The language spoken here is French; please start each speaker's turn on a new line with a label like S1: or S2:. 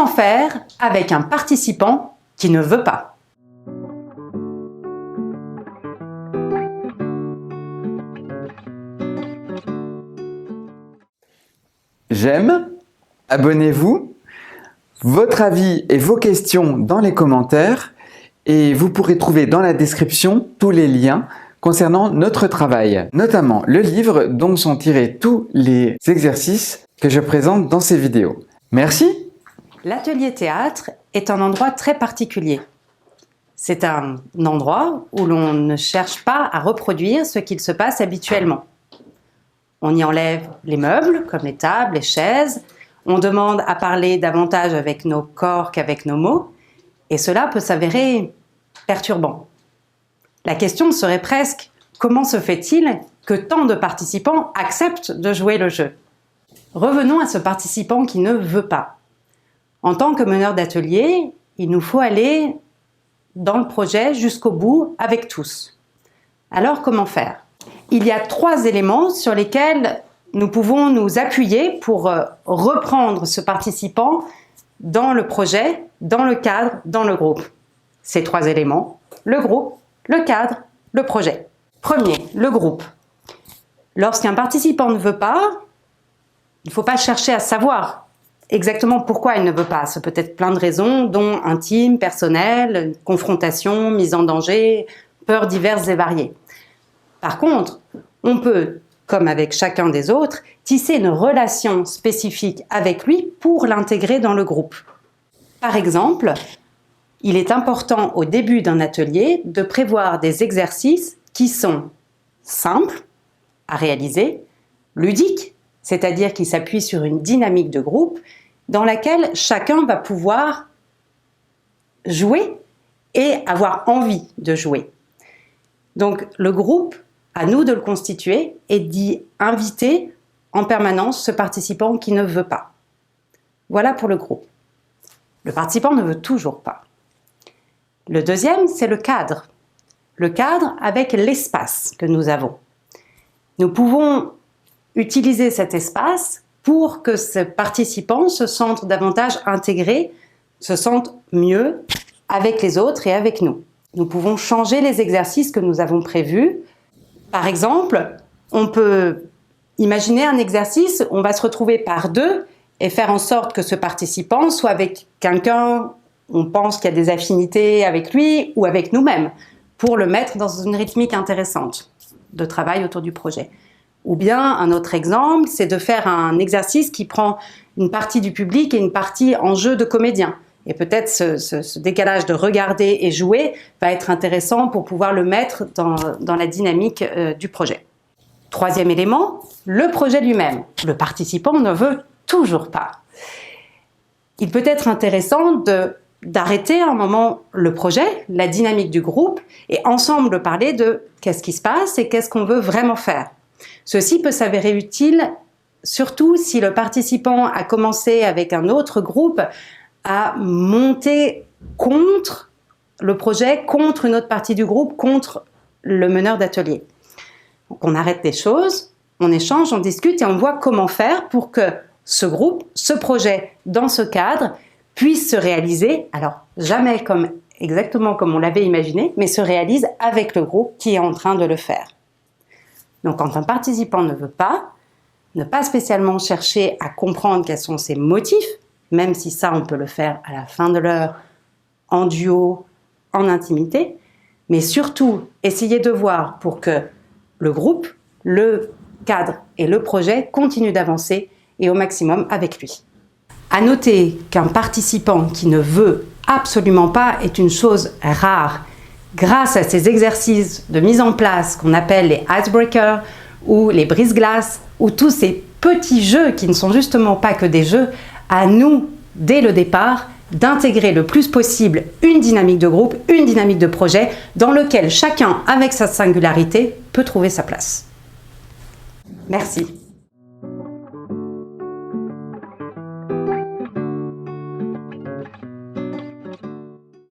S1: Comment faire avec un participant qui ne veut pas?
S2: J'aime, abonnez-vous, votre avis et vos questions dans les commentaires et vous pourrez trouver dans la description tous les liens concernant notre travail, notamment le livre dont sont tirés tous les exercices que je présente dans ces vidéos. Merci!
S1: L'atelier théâtre est un endroit très particulier. C'est un endroit où l'on ne cherche pas à reproduire ce qu'il se passe habituellement. On y enlève les meubles, comme les tables, les chaises. On demande à parler davantage avec nos corps qu'avec nos mots. Et cela peut s'avérer perturbant. La question serait presque « Comment se fait-il que tant de participants acceptent de jouer le jeu ?» Revenons à ce participant qui ne veut pas. En tant que meneur d'atelier, il nous faut aller dans le projet jusqu'au bout avec tous. Alors comment faire? Il y a 3 éléments sur lesquels nous pouvons nous appuyer pour reprendre ce participant dans le projet, dans le cadre, dans le groupe. Ces 3 éléments, le groupe, le cadre, le projet. Premier, le groupe. Lorsqu'un participant ne veut pas, il ne faut pas chercher à savoir exactement pourquoi il ne veut pas. Ça peut être plein de raisons, dont intime, personnelle, confrontation, mise en danger, peurs diverses et variées. Par contre, on peut, comme avec chacun des autres, tisser une relation spécifique avec lui pour l'intégrer dans le groupe. Par exemple, il est important au début d'un atelier de prévoir des exercices qui sont simples à réaliser, ludiques, c'est-à-dire qui s'appuient sur une dynamique de groupe dans laquelle chacun va pouvoir jouer et avoir envie de jouer. Donc le groupe, à nous de le constituer et d'y inviter en permanence ce participant qui ne veut pas. Voilà pour le groupe. Le participant ne veut toujours pas. Le deuxième, c'est le cadre. Le cadre avec l'espace que nous avons. Nous pouvons utiliser cet espace pour que ce participant se sente davantage intégré, se sente mieux avec les autres et avec nous. Nous pouvons changer les exercices que nous avons prévus. Par exemple, on peut imaginer un exercice où on va se retrouver par 2 et faire en sorte que ce participant soit avec quelqu'un, on pense qu'il y a des affinités avec lui ou avec nous-mêmes, pour le mettre dans une rythmique intéressante de travail autour du projet. Ou bien, un autre exemple, c'est de faire un exercice qui prend une partie du public et une partie en jeu de comédien. Et peut-être ce décalage de regarder et jouer va être intéressant pour pouvoir le mettre dans la dynamique du projet. Troisième élément, le projet lui-même. Le participant ne veut toujours pas. Il peut être intéressant d'arrêter un moment le projet, la dynamique du groupe, et ensemble parler de qu'est-ce qui se passe et qu'est-ce qu'on veut vraiment faire. Ceci peut s'avérer utile, surtout si le participant a commencé avec un autre groupe à monter contre le projet, contre une autre partie du groupe, contre le meneur d'atelier. Donc on arrête les choses, on échange, on discute et on voit comment faire pour que ce groupe, ce projet, dans ce cadre, puisse se réaliser, alors jamais exactement comme on l'avait imaginé, mais se réalise avec le groupe qui est en train de le faire. Donc quand un participant ne veut pas, ne pas spécialement chercher à comprendre quels sont ses motifs, même si ça on peut le faire à la fin de l'heure, en duo, en intimité, mais surtout essayer de voir pour que le groupe, le cadre et le projet continuent d'avancer et au maximum avec lui. À noter qu'un participant qui ne veut absolument pas est une chose rare. Grâce à ces exercices de mise en place qu'on appelle les icebreakers ou les brise-glaces ou tous ces petits jeux qui ne sont justement pas que des jeux, à nous, dès le départ, d'intégrer le plus possible une dynamique de groupe, une dynamique de projet dans lequel chacun, avec sa singularité, peut trouver sa place. Merci.